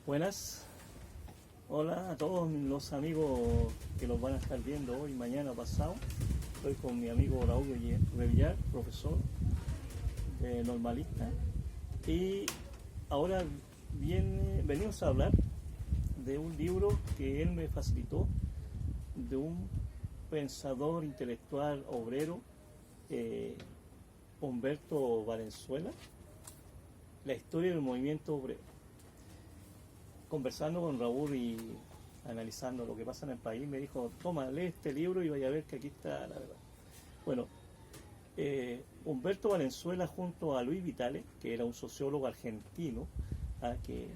Buenas, hola a todos los amigos que los van a estar viendo hoy, mañana, pasado. Estoy con mi amigo Raúl Revillar, profesor de normalista. Y ahora venimos a hablar de un libro que él me facilitó, de un pensador intelectual obrero, Humberto Valenzuela, La historia del movimiento obrero. Conversando con Raúl y analizando lo que pasa en el país, me dijo: toma, lee este libro y vaya a ver que aquí está la verdad. Bueno, Humberto Valenzuela junto a Luis Vitale, que era un sociólogo argentino, que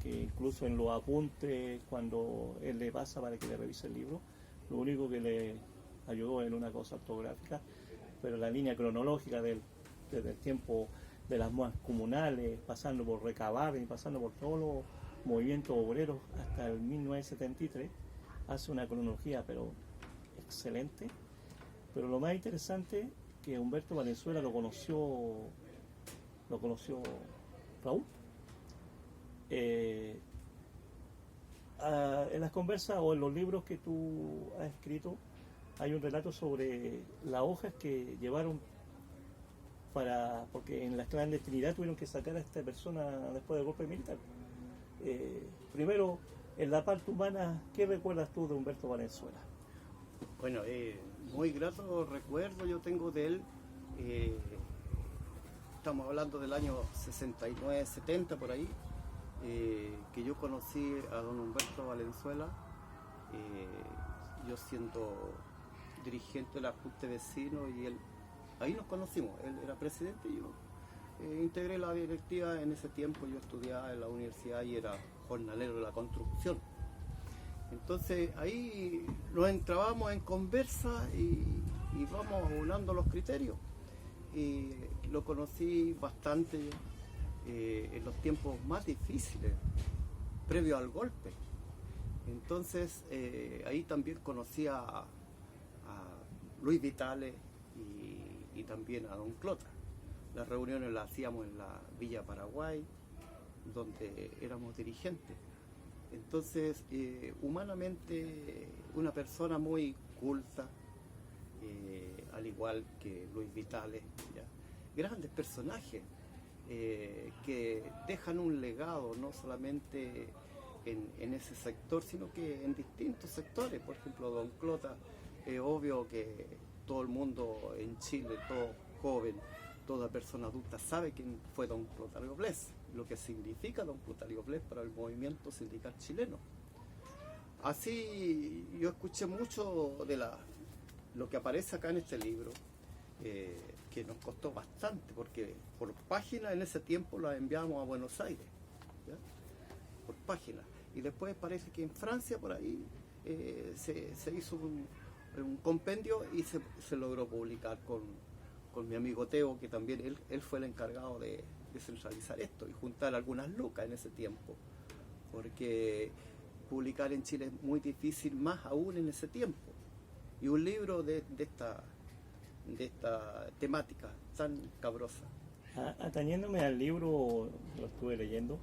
incluso en los apuntes, cuando él le pasa para que le revise el libro, lo único que le ayudó en una cosa ortográfica, pero la línea cronológica desde el tiempo de las modas comunales, pasando por Recabar y pasando por todos los movimientos obreros hasta el 1973, hace una cronología pero excelente. Pero lo más interesante que Humberto Valenzuela lo conoció Raúl. En las conversas o en los libros que tú has escrito hay un relato sobre las hojas que llevaron porque en la clandestinidad tuvieron que sacar a esta persona después del golpe militar. Primero, en la parte humana, ¿qué recuerdas tú de Humberto Valenzuela? Bueno, muy grato recuerdo yo tengo de él. Estamos hablando del año 69, 70 por ahí, que yo conocí a don Humberto Valenzuela, yo siendo dirigente de la Junta de Vecinos, y él, ahí nos conocimos. Él era presidente y yo integré la directiva. En ese tiempo yo estudiaba en la universidad y era jornalero de la construcción. Entonces ahí nos entrábamos en conversa y vamos unando los criterios. Y lo conocí bastante en los tiempos más difíciles, previo al golpe. Entonces ahí también conocí a Luis Vitale y también a don Clota. Las reuniones las hacíamos en la Villa Paraguay, donde éramos dirigentes. Entonces, humanamente, una persona muy culta, al igual que Luis Vitale, ¿ya? Grandes personajes que dejan un legado no solamente en ese sector, sino que en distintos sectores. Por ejemplo, don Clota, obvio que todo el mundo en Chile, todo joven, toda persona adulta sabe quién fue don Clotario Blest, lo que significa don Clotario Blest para el movimiento sindical chileno. Así yo escuché mucho de lo que aparece acá en este libro, que nos costó bastante, porque por página en ese tiempo la enviamos a Buenos Aires, ¿ya? Por página. Y después parece que en Francia por ahí se hizo un compendio y se logró publicar con mi amigo Teo, que también él fue el encargado de centralizar esto y juntar algunas lucas en ese tiempo, porque publicar en Chile es muy difícil, más aún en ese tiempo. Y un libro de esta temática tan cabrosa. Atañéndome al libro, lo estuve leyendo,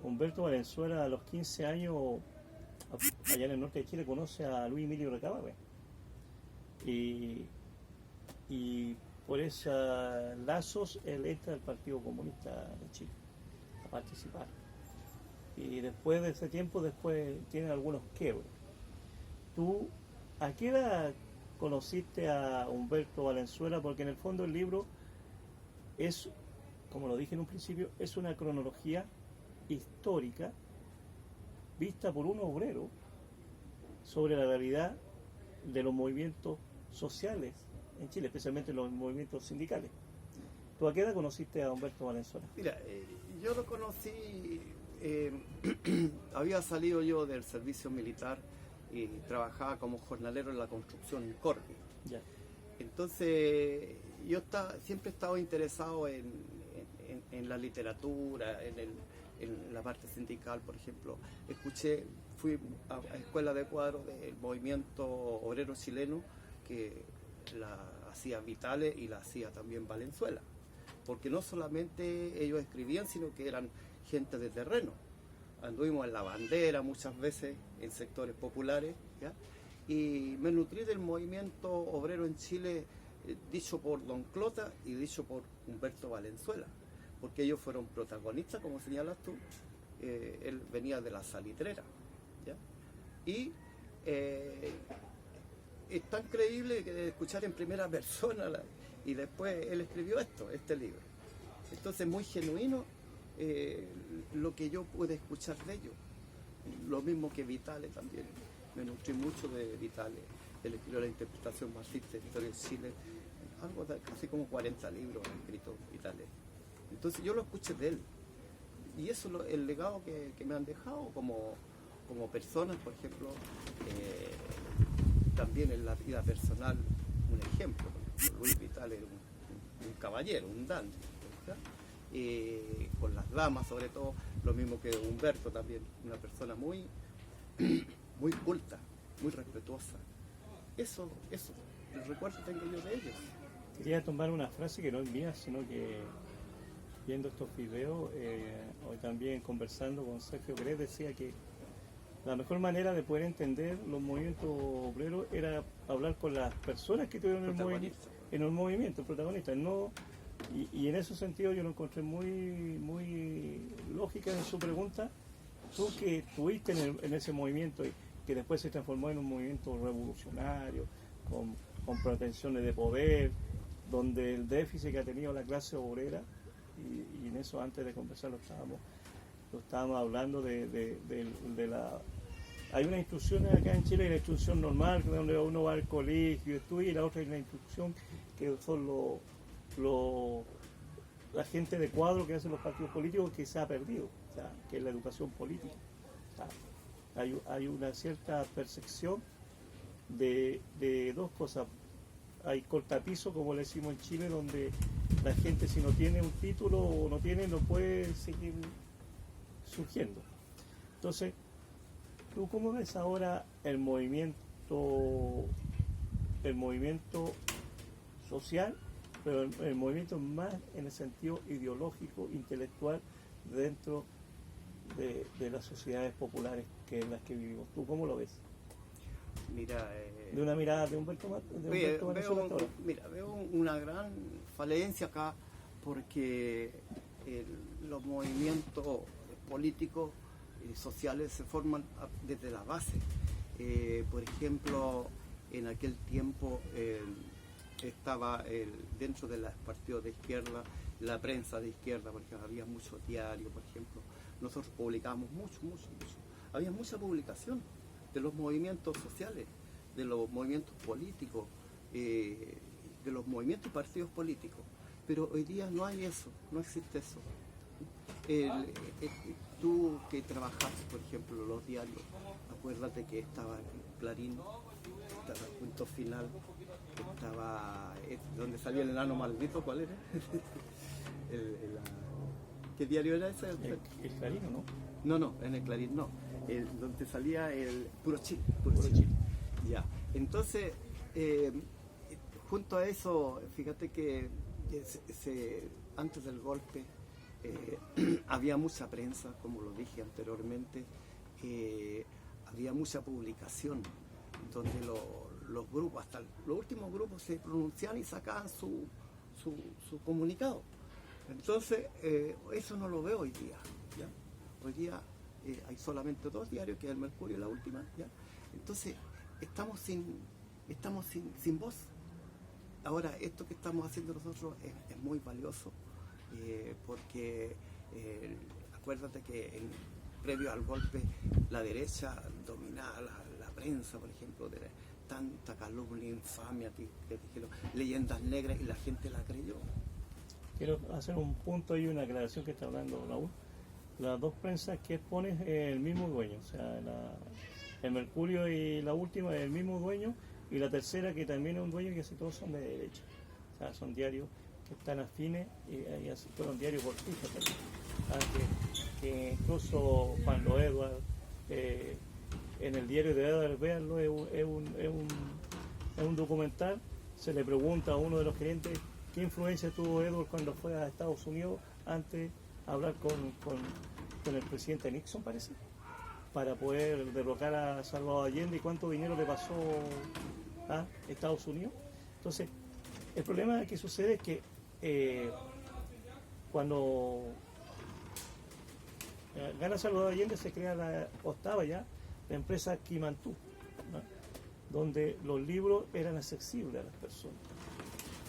Humberto Valenzuela a los 15 años, allá en el norte de Chile, conoce a Luis Emilio Recabarren. Y por esos lazos él entra al Partido Comunista de Chile a participar. Y después de ese tiempo, después tiene algunos quiebros. ¿Tú a qué edad conociste a Humberto Valenzuela? Porque en el fondo el libro es, como lo dije en un principio, es una cronología histórica vista por un obrero sobre la realidad de los movimientos sociales en Chile, especialmente los movimientos sindicales. ¿Tú a qué edad conociste a Humberto Valenzuela? Mira, yo lo conocí, había salido yo del servicio militar y trabajaba como jornalero en la construcción en Corby. Ya. Entonces yo siempre he estado interesado en la literatura, en la parte sindical, por ejemplo. Fui a escuela de cuadro del movimiento obrero chileno, que la hacía Vitale y la hacía también Valenzuela, porque no solamente ellos escribían, sino que eran gente de terreno. Anduvimos en la bandera muchas veces, en sectores populares, ¿ya? Y me nutrí del movimiento obrero en Chile, dicho por Don Clota y dicho por Humberto Valenzuela, porque ellos fueron protagonistas, como señalas tú. Él venía de la salitrera, ¿ya? Y es tan creíble que escuchar en primera persona, y después él escribió este libro. Entonces, muy genuino lo que yo pude escuchar de ellos. Lo mismo que Vitale también. Me nutrí mucho de Vitale. Él escribió la interpretación marxista de la historia de Chile. Algo de casi como 40 libros ha escrito Vitale. Entonces yo lo escuché de él. Y eso es el legado que me han dejado como personas, por ejemplo, también en la vida personal, un ejemplo. Luis Vitale era un caballero, un dandy, con las damas sobre todo, lo mismo que Humberto también, una persona muy, muy culta, muy respetuosa. Eso, el recuerdo tengo yo de ellos. Quería tomar una frase que no es mía, sino que viendo estos videos, hoy también conversando con Sergio Pérez, decía que la mejor manera de poder entender los movimientos obreros era hablar con las personas que estuvieron en el movimiento, el protagonista. No, y en ese sentido yo lo encontré muy lógica en su pregunta. Tú que estuviste en ese movimiento y que después se transformó en un movimiento revolucionario, con pretensiones de poder, donde el déficit que ha tenido la clase obrera, y en eso antes de conversar lo estábamos hablando de la... Hay una instrucción acá en Chile, la instrucción normal, donde uno va al colegio, estudia, y la otra es la instrucción que son la gente de cuadro que hacen los partidos políticos, que se ha perdido, o sea, que es la educación política. O sea, hay una cierta percepción de dos cosas. Hay cortapiso, como le decimos en Chile, donde la gente, si no tiene un título o no puede seguir surgiendo. Entonces, ¿tú cómo ves ahora el movimiento social, pero el movimiento más en el sentido ideológico, intelectual, dentro de las sociedades populares que en las que vivimos? ¿Tú cómo lo ves? Mira, de una mirada de Humberto Valenzuela. Veo una gran falencia acá, porque los movimientos políticos y sociales se forman desde la base. Por ejemplo, en aquel tiempo estaba dentro de los partidos de izquierda, la prensa de izquierda, porque había muchos diarios, por ejemplo. Nosotros publicábamos mucho. Había mucha publicación de los movimientos sociales, de los movimientos políticos, de los movimientos y partidos políticos. Pero hoy día no hay eso, no existe eso. Tú que trabajaste, por ejemplo, los diarios, acuérdate que estaba en Clarín, estaba el Punto Final, estaba donde salía el enano maldito, ¿cuál era? ¿Qué diario era ese? El Clarín, ¿no? No, en el Clarín no. Donde salía el Puro Chile. Ya. Entonces, junto a eso, fíjate que antes del golpe había mucha prensa, como lo dije anteriormente, había mucha publicación, donde los grupos, hasta los últimos grupos, se pronunciaban y sacaban su comunicado. Entonces, eso no lo veo hoy día, ¿ya? Hoy día hay solamente 2 diarios, que es el Mercurio y La Última, ¿ya? Entonces, estamos sin voz. Ahora, esto que estamos haciendo nosotros es muy valioso, porque acuérdate que previo al golpe la derecha dominaba la prensa, por ejemplo, de tanta calumnia, infamia, que dijeron leyendas negras, y la gente la creyó. Quiero hacer un punto y una aclaración que está hablando Raúl. Las 2 prensas que expones es el mismo dueño, o sea, el Mercurio y La Última es el mismo dueño, y la tercera, que también es un dueño, que casi todos son de derecha. O sea, son diarios que están afines, y así fueron diarios golpistas también. Que incluso cuando Edward, en el diario de Edward, véanlo, es un documental, se le pregunta a uno de los gerentes qué influencia tuvo Edward cuando fue a Estados Unidos antes a hablar con el presidente Nixon, parece, para poder derrocar a Salvador Allende y cuánto dinero le pasó a Estados Unidos. Entonces, el problema que sucede es que cuando gana Salvador Allende se crea estaba ya la empresa Quimantú, ¿no? Donde los libros eran accesibles a las personas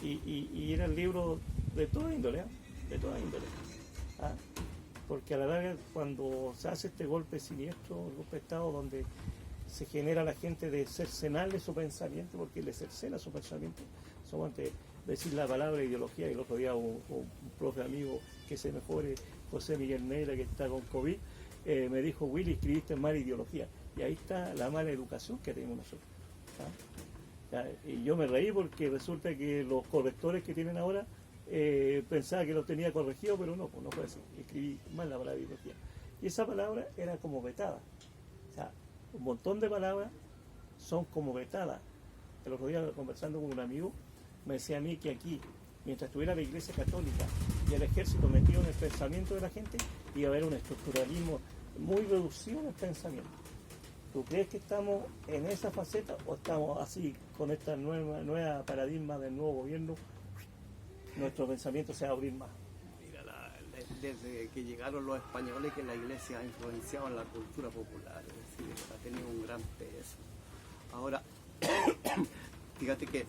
y eran libros de toda índole, de toda índole, ¿ah? Porque a la larga, cuando se hace este golpe siniestro, el golpe de Estado, donde se genera a la gente de cercenarle su pensamiento, porque le cercena su pensamiento, solamente decir la palabra ideología, y el otro día un profe amigo que se mejore, José Miguel Neira, que está con COVID, me dijo: Willy, escribiste mala ideología. Y ahí está la mala educación que tenemos nosotros, ¿ah? Y yo me reí porque resulta que los correctores que tienen ahora pensaba que lo tenía corregido, pero no fue así. Escribí mal la palabra ideología. Y esa palabra era como vetada. O sea, un montón de palabras son como vetadas. El otro día, conversando con un amigo, me decía a mí que aquí, mientras estuviera la Iglesia Católica y el ejército metido en el pensamiento de la gente, iba a haber un estructuralismo muy reducido en el pensamiento. ¿Tú crees que estamos en esa faceta o estamos así, con esta nueva paradigma del nuevo gobierno, nuestro pensamiento se va a abrir más? Mira, desde que llegaron los españoles, que la Iglesia ha influenciado en la cultura popular, es decir, ha tenido un gran peso. Ahora, fíjate que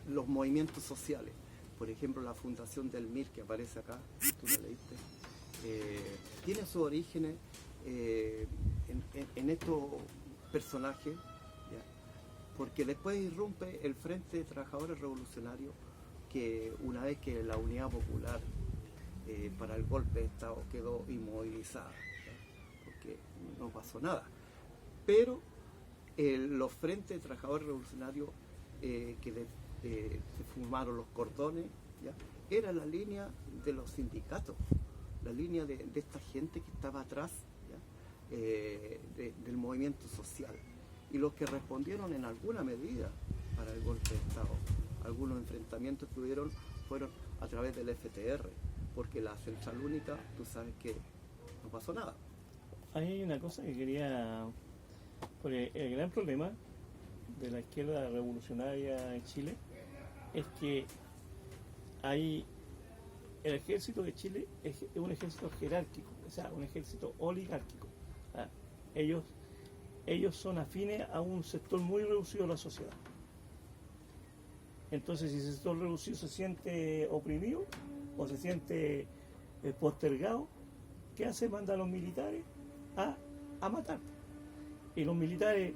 los movimientos sociales, por ejemplo la fundación del MIR que aparece acá, tú la leíste, tiene sus orígenes en estos personajes, ¿ya? Porque después irrumpe el Frente de Trabajadores Revolucionarios, que una vez que la Unidad Popular para el golpe de Estado quedó inmovilizada, ¿ya? Porque no pasó nada, pero los Frentes de Trabajadores Revolucionarios se formaron los cordones, ¿ya? Era la línea de los sindicatos, la línea de esta gente que estaba atrás, ¿ya? Del movimiento social, y los que respondieron en alguna medida para el golpe de Estado. Algunos enfrentamientos que hubieron fueron a través del FTR, porque la Central Única, tú sabes que no pasó nada. Hay una cosa que quería, porque el gran problema de la izquierda revolucionaria en Chile es que hay el ejército de Chile es un ejército jerárquico, o sea, un ejército oligárquico. Ellos son afines a un sector muy reducido de la sociedad. Entonces, si ese sector reducido se siente oprimido o se siente postergado, ¿qué hace? Manda a los militares a matar. Y los militares,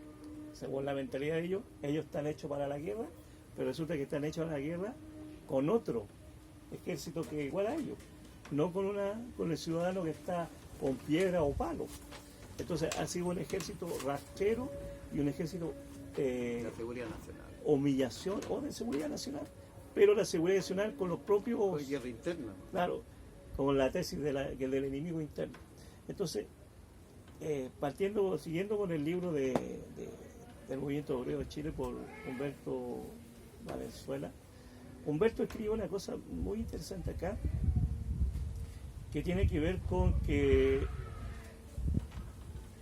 según la mentalidad de ellos están hechos para la guerra, pero resulta que están hechos para la guerra con otro ejército que es igual a ellos, no con el ciudadano que está con piedra o palo. Entonces ha sido un ejército rastrero y un ejército de la seguridad nacional, humillación o de seguridad nacional, pero la seguridad nacional con los propios... Fue guerra interna. Claro, con la tesis del enemigo interno. Entonces, siguiendo con el libro del Movimiento Obrero de Chile por Humberto Valenzuela, Humberto escribe una cosa muy interesante acá, que tiene que ver con que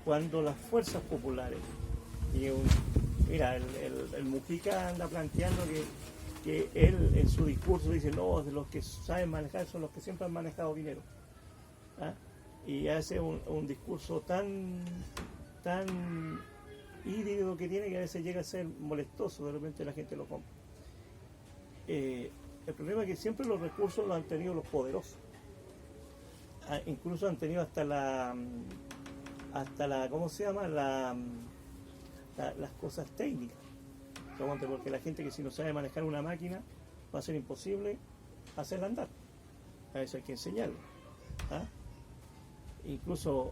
cuando las fuerzas populares, mira, el Mujica anda planteando que él en su discurso dice: no, de los que saben manejar son los que siempre han manejado dinero, ¿ah? Y hace un discurso tan híbrido que tiene, que a veces llega a ser molestoso, de repente la gente lo compra. El problema es que siempre los recursos los han tenido los poderosos. Incluso han tenido hasta la ¿cómo se llama? Las cosas técnicas. Porque la gente que si no sabe manejar una máquina va a ser imposible hacerla andar. A eso hay que enseñarlo, ¿ah? Incluso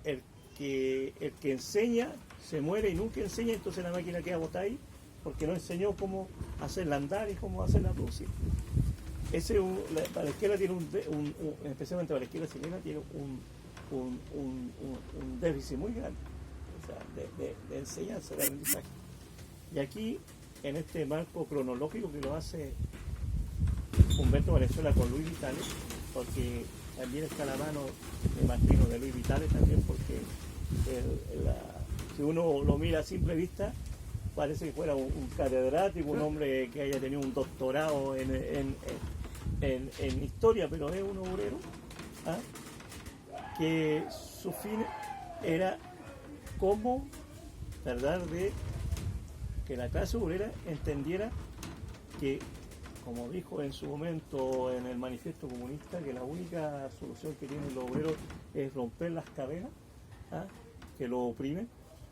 el que enseña se muere y nunca enseña, entonces la máquina queda botada ahí porque no enseñó cómo hacerla andar y cómo hacerla producir. Para la izquierda tiene especialmente para la izquierda chilena, tiene un déficit muy grande, o sea, de enseñanza, de aprendizaje. Y aquí, en este marco cronológico que lo hace Humberto Valenzuela con Luis Vitale, porque también está la mano, me imagino, de Luis Vitale también, porque si uno lo mira a simple vista, parece que fuera un catedrático, un hombre que haya tenido un doctorado en historia, pero es un obrero, ¿ah? Que su fin era cómo tratar de que la clase obrera entendiera que, como dijo en su momento en el manifiesto comunista, que la única solución que tienen los obreros es romper las cadenas, ¿ah? Que lo oprimen,